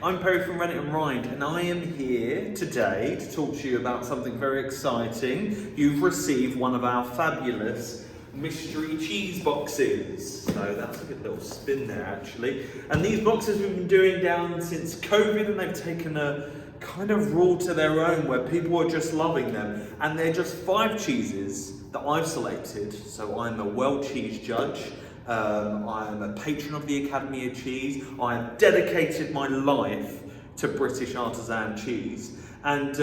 I'm Perry from Rennet and Rind, and I am here today to talk to you about something very exciting. You've received one of our fabulous mystery cheese boxes. So that's a good little spin there actually. And these boxes we've been doing down since COVID, and they've taken a kind of rule to their own where people are just loving them. And they're just 5 cheeses that I've selected. So I'm a world cheese judge. I'm a patron of the Academy of Cheese. I have dedicated my life to British artisan cheese. And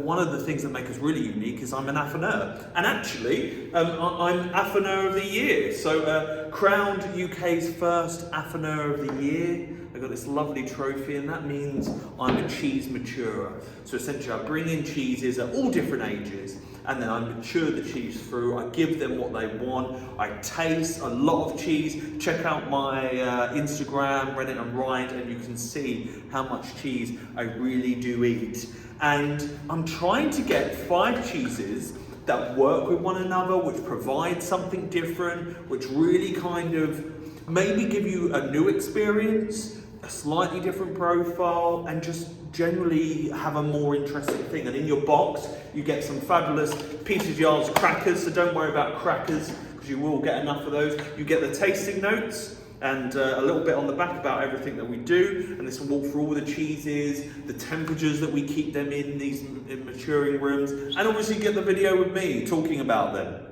one of the things that make us really unique is I'm an affineur. And actually, I'm Affineur of the Year. So crowned UK's first Affineur of the Year. I've got this lovely trophy, and that means I'm a cheese maturer. So essentially I bring in cheeses at all different ages, and then I mature the cheese through. I give them what they want. I taste a lot of cheese. Check out my Instagram, Rennet and Rind, and you can see how much cheese I really do eat. And I'm trying to get 5 cheeses that work with one another, which provide something different, which really kind of maybe give you a new experience, a slightly different profile, and just generally have a more interesting thing. And in your box, you get some fabulous Peter Jarl's crackers, so don't worry about crackers, because you will get enough of those. You get the tasting notes, and a little bit on the back about everything that we do, and this will walk through all the cheeses, the temperatures that we keep them in these maturing rooms, and obviously get the video with me talking about them.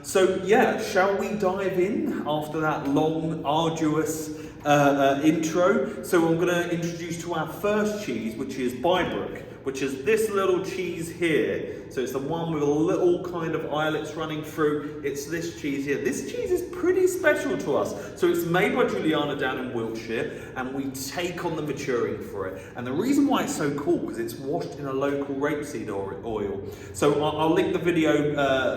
So yeah, shall we dive in after that long, arduous intro? So I'm going to introduce to our first cheese, which is Bybrook, which is this little cheese here. So it's the one with a little kind of eyelets running through. It's this cheese here. This cheese is pretty special to us. So it's made by Juliana down in Wiltshire, and we take on the maturing for it. And the reason why it's so cool, because it's washed in a local rapeseed oil. So I'll link the video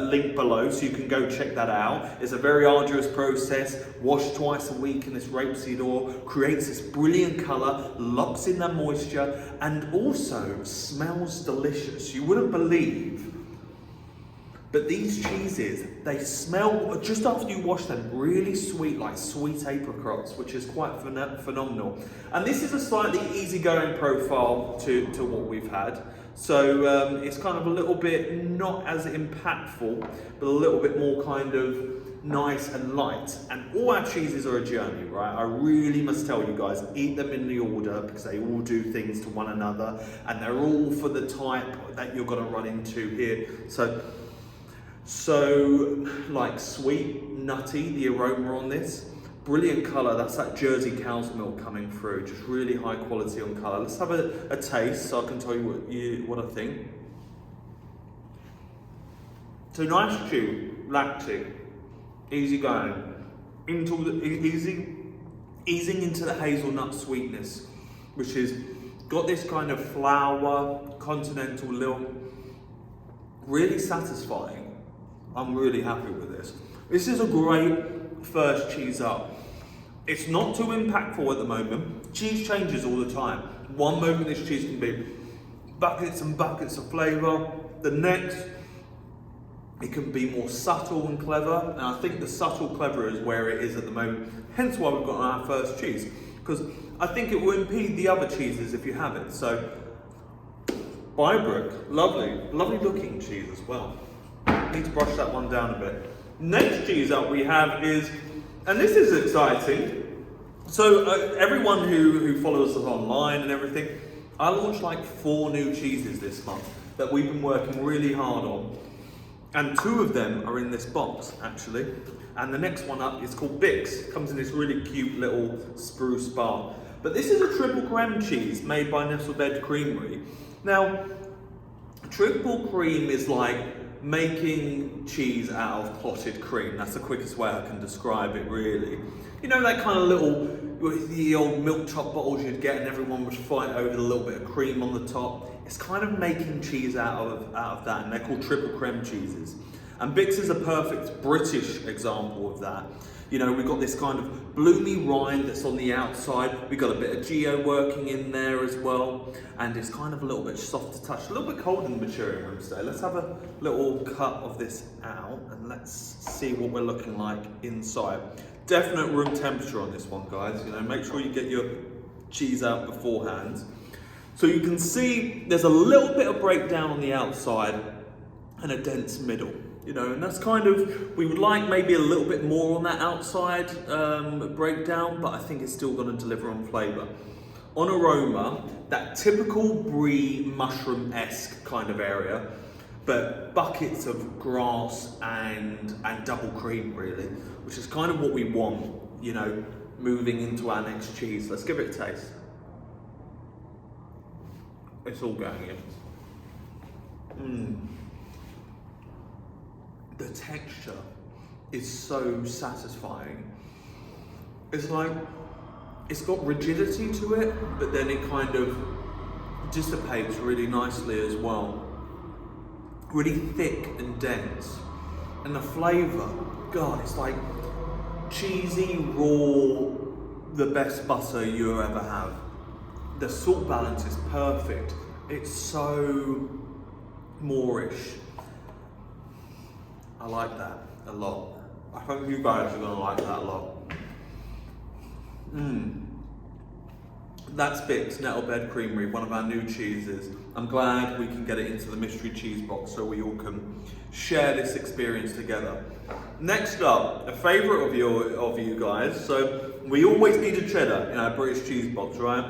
link below so you can go check that out. It's a very arduous process, washed twice a week in this rapeseed oil, creates this brilliant colour, locks in that moisture, and also smells delicious. You wouldn't believe, but these cheeses, they smell, just after you wash them, really sweet, like sweet apricots, which is quite phenomenal. And this is a slightly easygoing profile to what we've had. So it's kind of a little bit not as impactful, but a little bit more kind of nice and light. And all our cheeses are a journey, right? I really must tell you guys, eat them in the order, because they all do things to one another, and they're all for the type that you're going to run into here. So like sweet, nutty, the aroma on this. Brilliant colour, that's that Jersey cow's milk coming through, just really high quality on colour. Let's have a taste so I can tell you what I think. So nice chew, lactic, easy going, easing into the hazelnut sweetness, which is got this kind of flour, continental lilt, really satisfying. I'm really happy with this. This is a great first cheese up. It's not too impactful at the moment. Cheese changes all the time. One moment this cheese can be buckets and buckets of flavour. The next, it can be more subtle and clever. And I think the subtle clever is where it is at the moment. Hence why we've got our first cheese. Because I think it will impede the other cheeses if you have it. So, Bybrook, lovely looking cheese as well. Need to brush that one down a bit. Next cheese up we have is, and this is exciting. So everyone who follows us online and everything, I launched like 4 new cheeses this month that we've been working really hard on. And 2 of them are in this box actually. And the next one up is called Bix. Comes in this really cute little spruce bar. But this is a triple creme cheese made by Nestlebed Creamery. Now, triple cream is like making cheese out of clotted cream. That's the quickest way I can describe it, really. You know, that kind of little, the old milk top bottles you'd get and everyone would fight over the little bit of cream on the top. It's kind of making cheese out of that, and they're called triple creme cheeses. And Bix is a perfect British example of that. You know, we've got this kind of bloomy rind that's on the outside. We've got a bit of geo working in there as well. And it's kind of a little bit soft to touch, a little bit cold in the maturing room today. Let's have a little cut of this out and let's see what we're looking like inside. Definite room temperature on this one, guys. You know, make sure you get your cheese out beforehand. So you can see there's a little bit of breakdown on the outside and a dense middle, you know, and that's kind of, we would like maybe a little bit more on that outside breakdown, but I think it's still going to deliver on flavour. On aroma, that typical brie mushroom-esque kind of area, but buckets of grass and double cream really, which is kind of what we want, you know, moving into our next cheese. Let's give it a taste. It's all going in. The texture is so satisfying. It's like, it's got rigidity to it, but then it kind of dissipates really nicely as well. Really thick and dense. And the flavour, God, it's like cheesy, raw, the best butter you ever have. The salt balance is perfect. It's so Moorish. I like that a lot. I think you guys are gonna like that a lot. That's Bix Nettlebed Creamery, one of our new cheeses. I'm glad we can get it into the mystery cheese box so we all can share this experience together. Next up, a favourite of you guys. So we always need a cheddar in our British cheese box, right?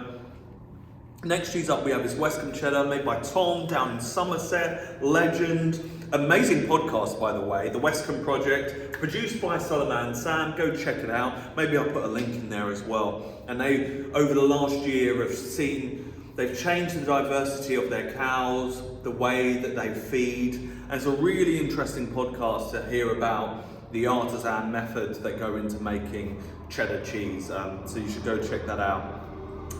Next cheese up we have is Westcombe Cheddar, made by Tom down in Somerset, legend. Amazing podcast, by the way, the Westcombe Project, produced by Solomon and Sam. Go check it out. Maybe I'll put a link in there as well. And they, over the last year, have seen, they've changed the diversity of their cows, the way that they feed. And it's a really interesting podcast to hear about the artisan methods that go into making cheddar cheese. So you should go check that out.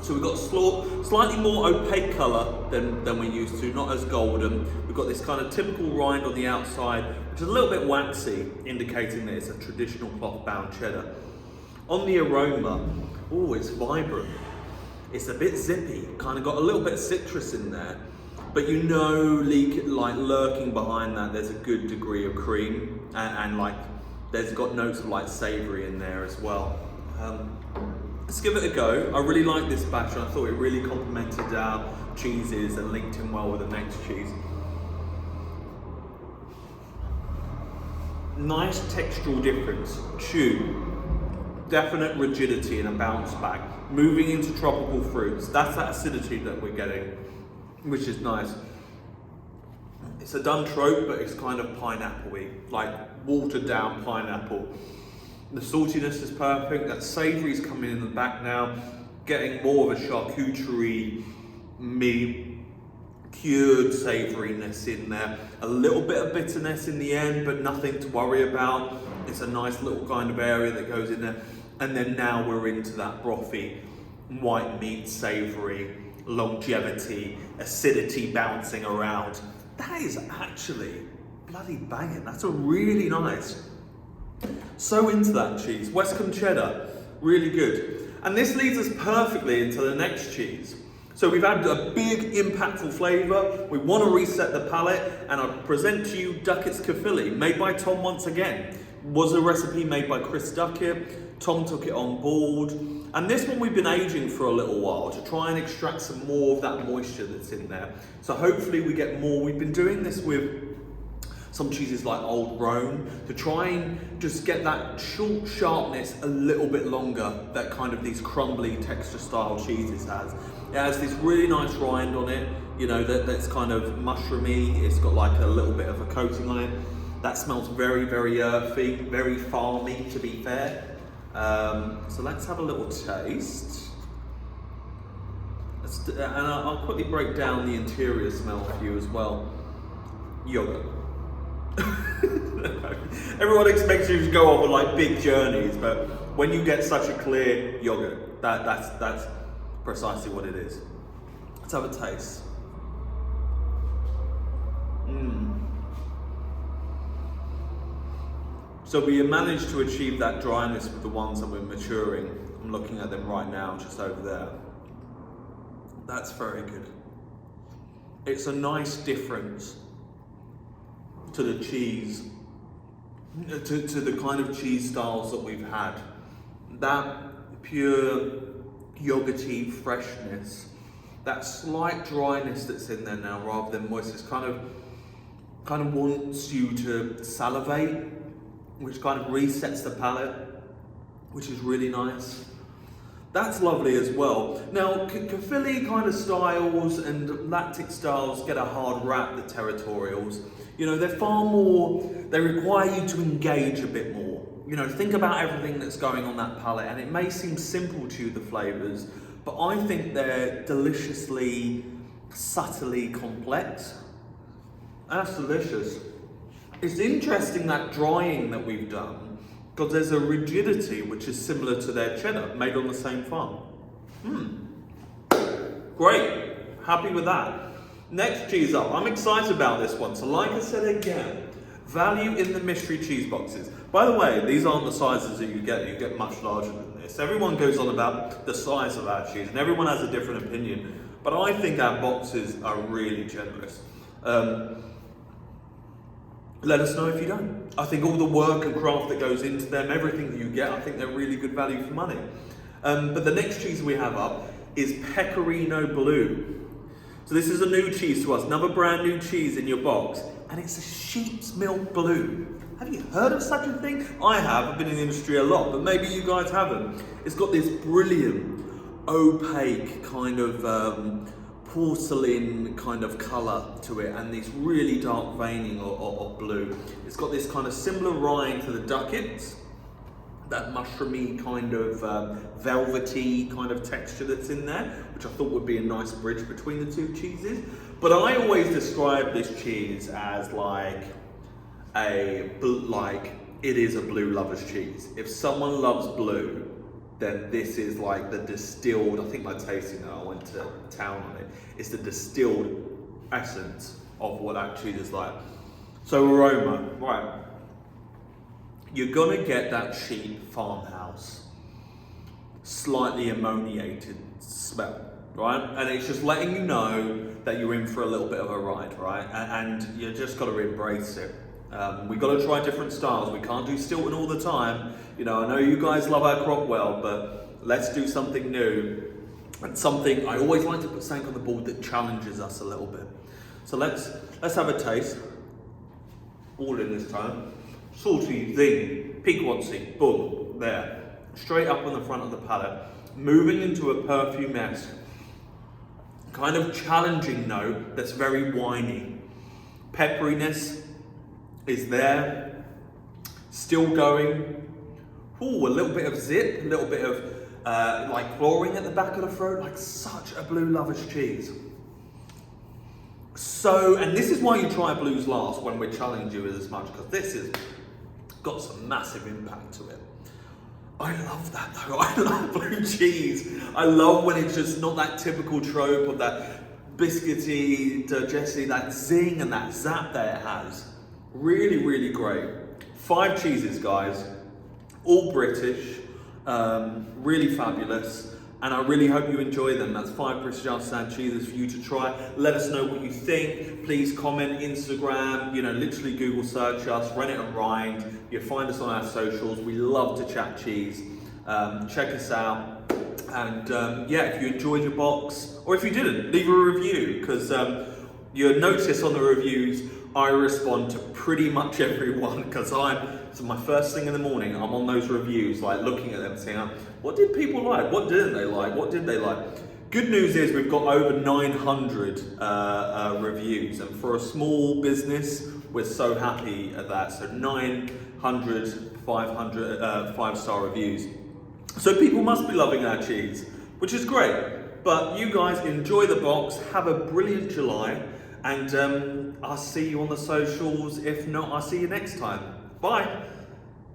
So we've got slightly more opaque colour than we're used to, not as golden. We've got this kind of typical rind on the outside, which is a little bit waxy, indicating that it's a traditional cloth-bound cheddar. On the aroma, it's Bybrook. It's a bit zippy, kind of got a little bit of citrus in there, but you know, lurking behind that, there's a good degree of cream, and like, there's got notes of like savoury in there as well. Let's give it a go. I really like this batch and I thought it really complemented our cheeses and linked in well with the next cheese. Nice textural difference. Chew. Definite rigidity and a bounce back. Moving into tropical fruits. That's that acidity that we're getting, which is nice. It's a done trope, but it's kind of pineapple-y, like watered down pineapple. The saltiness is perfect, that savoury's coming in the back now, getting more of a charcuterie meat, cured savouriness in there. A little bit of bitterness in the end, but nothing to worry about. It's a nice little kind of area that goes in there. And then now we're into that brothy, white meat, savoury, longevity, acidity bouncing around. That is actually bloody banging. That's a really nice. So into that cheese. Westcombe Cheddar, really good. And this leads us perfectly into the next cheese. So we've had a big impactful flavour. We want to reset the palate, and I present to you Ducketts Caerphilly, made by Tom once again. Was a recipe made by Chris Duckett. Tom took it on board. And this one we've been aging for a little while to try and extract some more of that moisture that's in there. So hopefully we get more. We've been doing this with some cheeses like Old Rome to try and just get that short sharpness a little bit longer that kind of these crumbly texture style cheeses has. It has this really nice rind on it, you know, that's kind of mushroomy. It's got like a little bit of a coating on it. That smells very, very earthy, very farmy to be fair. So let's have a little taste. And I'll quickly break down the interior smell for you as well. Yogurt. Everyone expects you to go off on like big journeys, but when you get such a clear yogurt, that's precisely what it is. Let's have a taste. So we managed to achieve that dryness with the ones that we're maturing. I'm looking at them right now, just over there. That's very good. It's a nice difference to the cheese, to the kind of cheese styles that we've had. That pure yogurty freshness, that slight dryness that's in there now rather than moist. It's kind of wants you to salivate, which kind of resets the palate, which is really nice. That's lovely as well. Now, Caerphilly kind of styles and lactic styles get a hard rap, the territorials. You know, they're far more, they require you to engage a bit more. You know, think about everything that's going on that palate, and it may seem simple to you, the flavours, but I think they're deliciously, subtly complex. That's delicious. It's interesting that drying that we've done, because there's a rigidity which is similar to their cheddar, made on the same farm. Great, happy with that. Next cheese up, I'm excited about this one. So like I said again, value in the mystery cheese boxes. By the way, these aren't the sizes that you get much larger than this. Everyone goes on about the size of our cheese and everyone has a different opinion, but I think our boxes are really generous. Let us know if you don't. I think all the work and craft that goes into them, everything that you get, I think they're really good value for money. But the next cheese we have up is Pecorino Blue. So this is a new cheese to us, another brand new cheese in your box, and it's a sheep's milk blue. Have you heard of such a thing? I have, I've been in the industry a lot, but maybe you guys haven't. It's got this brilliant, opaque kind of porcelain kind of colour to it, and this really dark veining of blue. It's got this kind of similar rind to the Ducketts, that mushroomy kind of velvety kind of texture that's in there, which I thought would be a nice bridge between the two cheeses. But I always describe this cheese as like it is a blue lover's cheese. If someone loves blue, then this is like the distilled, I think my tasting note, I went to town on it, it's the distilled essence of what that cheese is like. So aroma, right. You're gonna get that sheep farmhouse, slightly ammoniated smell, right? And it's just letting you know that you're in for a little bit of a ride, right? And you just gotta embrace it. We've got to try different styles. We can't do Stilton all the time. You know, I know you guys love our Crockwell, but let's do something new. And something, I always like to put something on the board that challenges us a little bit. So let's have a taste. All in this time. Salty, zing, piquancy, boom, there. Straight up on the front of the palate. Moving into a perfume-esque, kind of challenging note that's very winey. Pepperiness is there, still going. Ooh, a little bit of zip, a little bit of like clawing at the back of the throat, like such a blue lover's cheese. So, and this is why you try blues last when we're challenging you as much, because this has got some massive impact to it. I love that though, I love blue cheese. I love when it's just not that typical trope of that biscuity, digesty, that zing and that zap that it has. Really, really great. 5 cheeses, guys, all British, really fabulous, and I really hope you enjoy them. That's 5 British artisan cheeses for you to try. Let us know what you think. Please comment, Instagram, you know, literally Google search us, Rent It and Rind. You'll find us on our socials. We love to chat cheese. Check us out. And yeah, if you enjoyed your box, or if you didn't, leave a review, because you'll notice on the reviews, I respond to pretty much everyone, because so my first thing in the morning, I'm on those reviews, like looking at them saying, what did people like? What didn't they like? What did they like? Good news is we've got over 900 reviews, and for a small business, we're so happy at that. So 900, 500 5-star reviews. So people must be loving our cheese, which is great. But you guys enjoy the box, have a brilliant July, and I'll see you on the socials. If not, I'll see you next time. Bye.